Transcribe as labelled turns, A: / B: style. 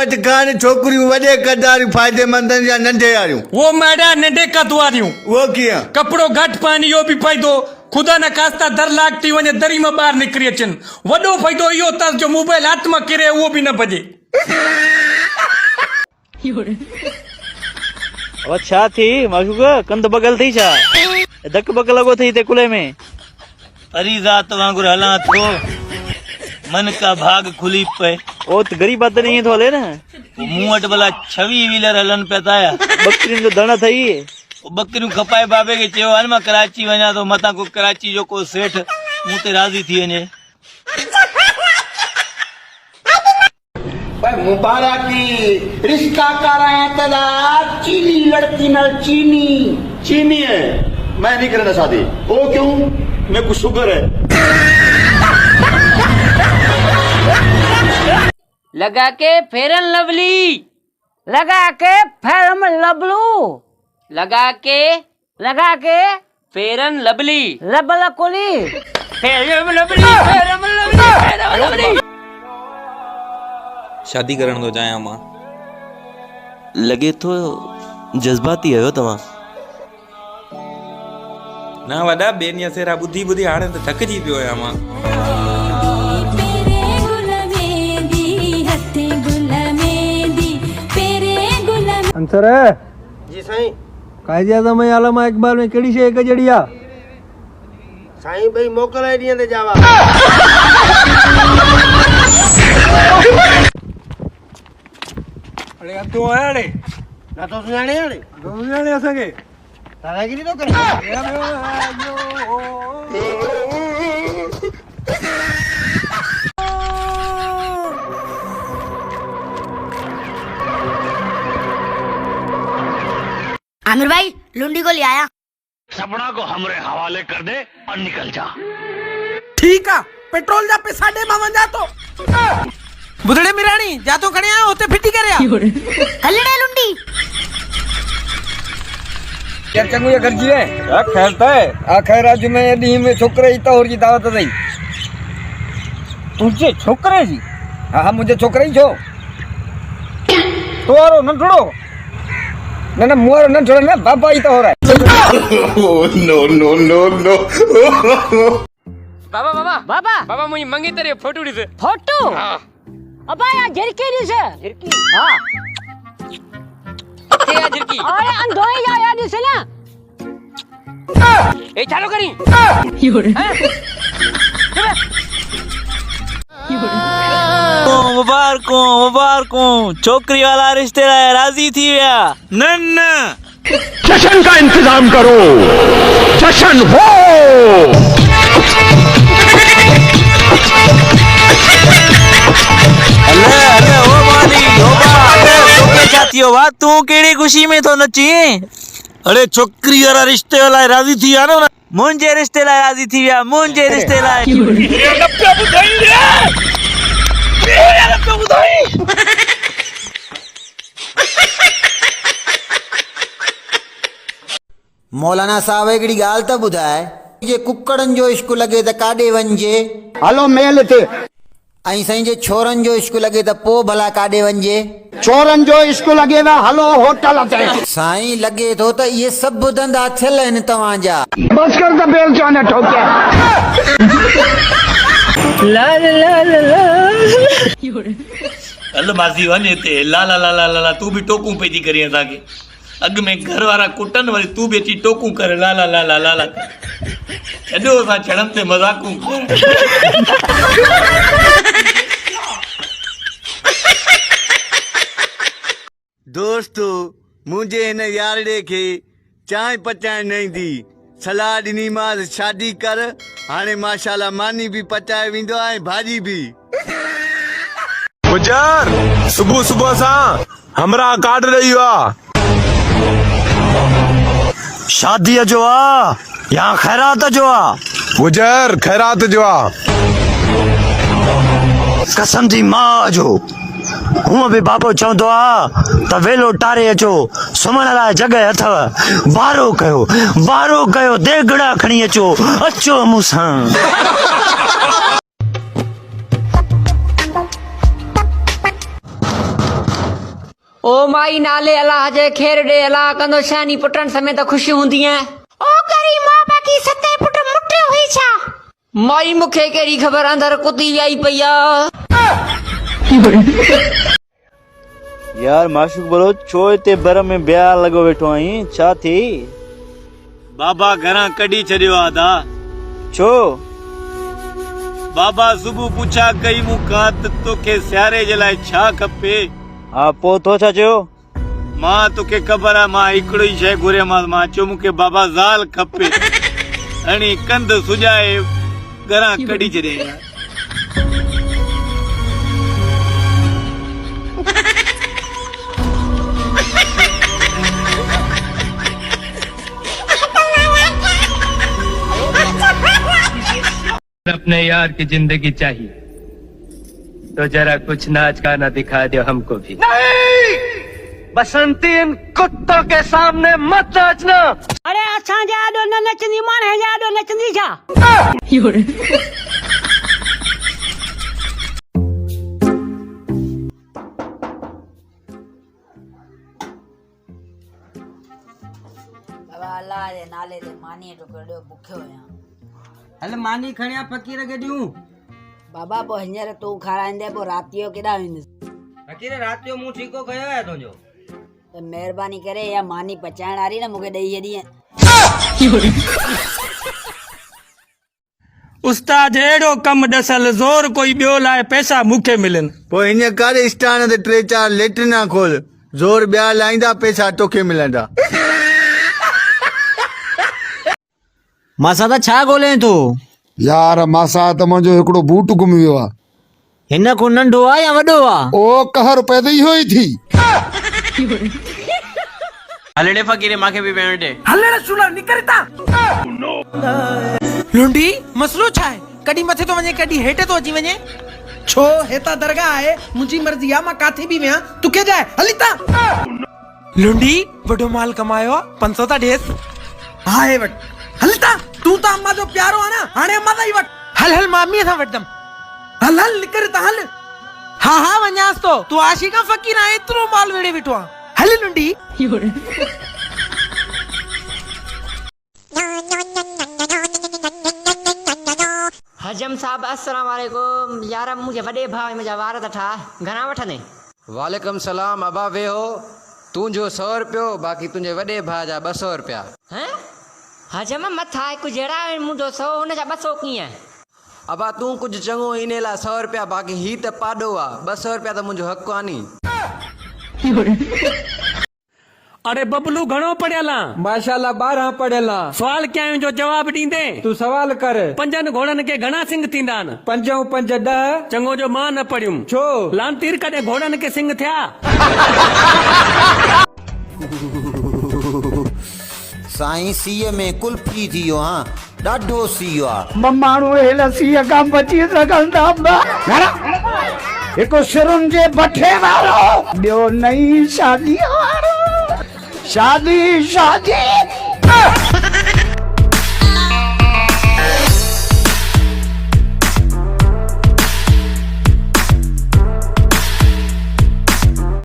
A: पचकान छोकरियों वॾे कद वारियूं फ़ाइदेमंद या नंढे वारियूं?
B: वो मैडा नंढे कद वारियूं।
A: वो कीअं?
B: कपड़ो घट पानी इहो बि फ़ाइदो, खुदा न कास्ता दर लाग थी वञे दरी मां ॿाहिरि निकिरी अचनि। वॾो फ़ाइदो इहो अथसि जो मोबाइल हथ मां किरे उहो बि न भॼे।
C: छा थी माशूक कंद बगल थी छा धक बक लॻो थी ते कुले में?
D: फरीदात वांगुरु हलां थो, मन का भाग खुली पए।
C: ओ त गरीब आदमी ईअं थो हले न।
D: मूं वटि भला 26 व्हीलर हलनि पिया था।
C: बकरियुनि जो दण अथई।
D: बकरियूं खपाए बाबे खे चयो हल मां कराची वञा थो, मथां को कराची जो को सेठ मूं ते राज़ी थी वञे।
E: मुबारकी रिश्ता कराए तला चीनी लड़की न चीनी है। मैं नहीं करना शादी। वो क्यों? मेरे को शुगर है।
F: लगा के फेरन लवली, लगा के फेरम लबलू, लगा के फेरन लबली, लबला कोली, फेरम लबली, फेरम लबली, फेरम लबली।
G: शादी करण तो चाहियां मां।
H: लगे तो जज्बाती आयो तव्हां।
G: ना वॾा ॿियनि सेरा ॿुधी ॿुधी हाणे त थकिजी पियो आहियां मां।
I: अंसर
E: जी साईं।
I: कायदे आज़म आलमा इकबाल में कहिड़ी शइ हिकु जहिड़ी आहे?
E: साईं भाई मोकल आई ॾींहं ते जावा।
I: अरे तूं आया रे
E: ना तो सुञाणे हाणे?
I: सुञाणे असांखे
E: दादागिरी तो करे।
J: आमिर भाई लुंडी को ले आया।
D: सपना को हमरे हवाले कर दे और निकल जा।
B: ठीक है, पेट्रोल जा पैसा दे मामा जा तो। बुधड़े मिरानी जा तो खड़े आ होते फिटी करया।
J: हलड़े लुंडी
I: यार चंगू या घर जी है क्या खेलता है? आखिर आज मैं दी में छोकरे ही तो और की दावत दई। तुझे छोकरे जी? हां मुझे छोकरे ही छो। तो आरो न छोड़ो ना मुआरो न छोड़ो ना बाबा ही तो हो रहा है।
E: नो।
B: बाबा मुझे मंगी तेरे फोटो दी से।
F: फोटो? अबा यार झिरकी दी से। झिरकी? हाँ।
B: ते यार झिरकी।
F: अरे अंधोई जा यार दी से ना।
B: ए चालू करी।
D: मुबारकों छोकरी वाला रिश्ते लाए राजी थी गया।
E: नन्ना
K: जश्न का इंतजाम करो, जश्न हो।
D: तू केड़ी खुशी में तो नची? अरे छोकरी वाला रिश्ते वाला राजी थी या ना? मुंजे रिश्ते लाए राजी थी या मुंजे रिश्ते लाए।
A: मौलाना साहब हिकिड़ी ॻाल्हि त ॿुधाए, जे कुकड़नि जो इश्क लॻे त काॾे वञिजे?
E: हलो मेल ते।
A: ऐं साईं जे छोरनि जो इश्क लॻे त पोइ भला काॾे वञिजे?
E: चोरन जो इश्क लगे वा हलो होटल ते।
A: साईं लॻे थो त इहे सभु धंधा थियल आहिनि तव्हांजा।
E: बस कर त बेल चाने ठोके।
F: ला ला ला ला।
D: हल मासी वञे ते ला ला ला ला ला तू भी टोकू पे थी करी असांखे। अग में घर वारा कुटन वरी तू भी अची टोकू कर ला ला ला ला ला ला। छॾो असां छड़न ते मज़ाकू कर।
A: दोस्तो मुंहिंजे हिन यारड़े खे चांहि पचाइण न ईंदी, सलाह ॾिनीमांसि शादी कर। हाणे माशाल्लाह मानी बि पचाए वेंदो ऐं भाॼी बि।
K: गुजर सुबह सुबह सा हमरा कार्ड रही हुआ
D: शादी जो आ या खैरात जो आ?
K: गुजर खैरात जो आ।
D: कसम जी मां जो हूं भी बाबो चवंदो आ त वेलो टारे अचो, सुम्हण लाइ जॻह अथव। बारो कयो देगड़ा खणी अचो, अचो मूंसां।
F: माई नाले अलाह जे खेर डे अलाह कंदो शैनी पुटन समेत खुशी हुंदी है ओ करी मां बाकी सते पुट मुटे हुई छा माई मुखे केड़ी खबर अंदर कुती आई पईया
C: यार माशूक बोलो छो ते बर में ब्याह लगो वेठो आई छा थी
A: बाबा घरां कढी छॾियो आ दा
C: छो
A: बाबा सुबुह पुछा कई मूंखां त तोखे सियारे जे लाइ छा खपे
C: हा पो तो छा चयो
A: मां तोखे ख़बर आहे मां हिकिड़ो ई शइ घुरियमांसि मां चयो मूंखे बाबा ज़ाल खपे हणी कंध सुॼाए घरां कढी छॾियईं
B: अपने यार की जिंदगी चाहिए तो जरा कुछ नाच गाना दिखा दो हमको भी। नहीं बसंती इन कुत्तों के सामने मत नाचना।
F: अरे अच्छा जाडो न नचंदी मां है जाडो नचंदी छा
J: बाबा अल्लाह जे नाले ते मानी तो कड़ो भुखे होया
I: हल मानी खणिया फकीर के दियूं
J: बाबा पो हींअर तू खाराईंदे पो रातियो केॾा वेंदुसि
I: फकीर रात जो मुंह ठीको कयो है तुंहिंजो
J: त महिरबानी करे या मानी पचाइण वारी न मूंखे ॾेई छॾी
B: उस्ताद एड़ो कम दसल जोर कोई बियो लाए पैसा मुखे मिलन
A: पोइ हिन करे स्टान ते 3-4 लेटरिना खोल ज़ोर ॿिया लाईंदा पैसा तोखे मिलंदा
C: मासा ता छा ॻोल्हे तू
K: यार मासा त मुंहिंजो हिकिड़ो बूट गुम वियो आहे
C: हिन को नंढो आ या वॾो आ
K: ओ कहर पैदा ई हुई थी
H: हलड़े फकीरे माखे भी भेण दे
I: हलड़ा सुला निकरता लुंडी मसलो छा है कडी मथे तो वने कडी हेटे तो अची वने छो हेता दरगाह है मुंजी मर्जी आ मां काथे भी वेया तू के जाए हलिता लुंडी वडो माल कमायो 500 ता डेस हां हे वट हलता तू ता अम्मा जो प्यारो आ ना हाने अम्मा दा ही वट हल हल मामी सा वटदम हल हल निकरता हल हां हां वन्यास तो तू आशिका फकीर आ इतरो माल वेड़े बिठवा हल लुंडी
F: हजम साहब अस्सलाम वालेकुम यार मुझे वडे भाव मुझे वार त ठा घणा वठने
I: वालेकुम सलाम अबा वे हो तुझो 100 रुपयो बाकी तुझे वडे भा जा 200 रुपया
F: हैं हजम मथा एक जड़ा मुझो 100 उन जा 200 किए
I: अबा तू कुछ चंगो इने ला 100 रुपया बाकी ही त पाडो आ 200 रुपया त मुझो हक आनी
B: अरे बबलू घणो पढ़ियला
I: माशाल्लाह 12 पढ़ेला
B: सवाल क्या जो जवाब दींदे
I: तू सवाल कर
B: 5 घोड़न के घणा सिंग थींदा न
I: 5 5 10
B: चंगो जो मां न पढ़ियुम
I: छो
B: लांतीर कदे घोड़न के सिंग थिया
D: साईं सीए में कुल्फी थियो हां ॾाढो सीओ आहे
E: माण्हू हेल सीअ खां बची सघंदा हिकु सिरुनि जे बठे वारो ॿियो नई शादी वारो शादी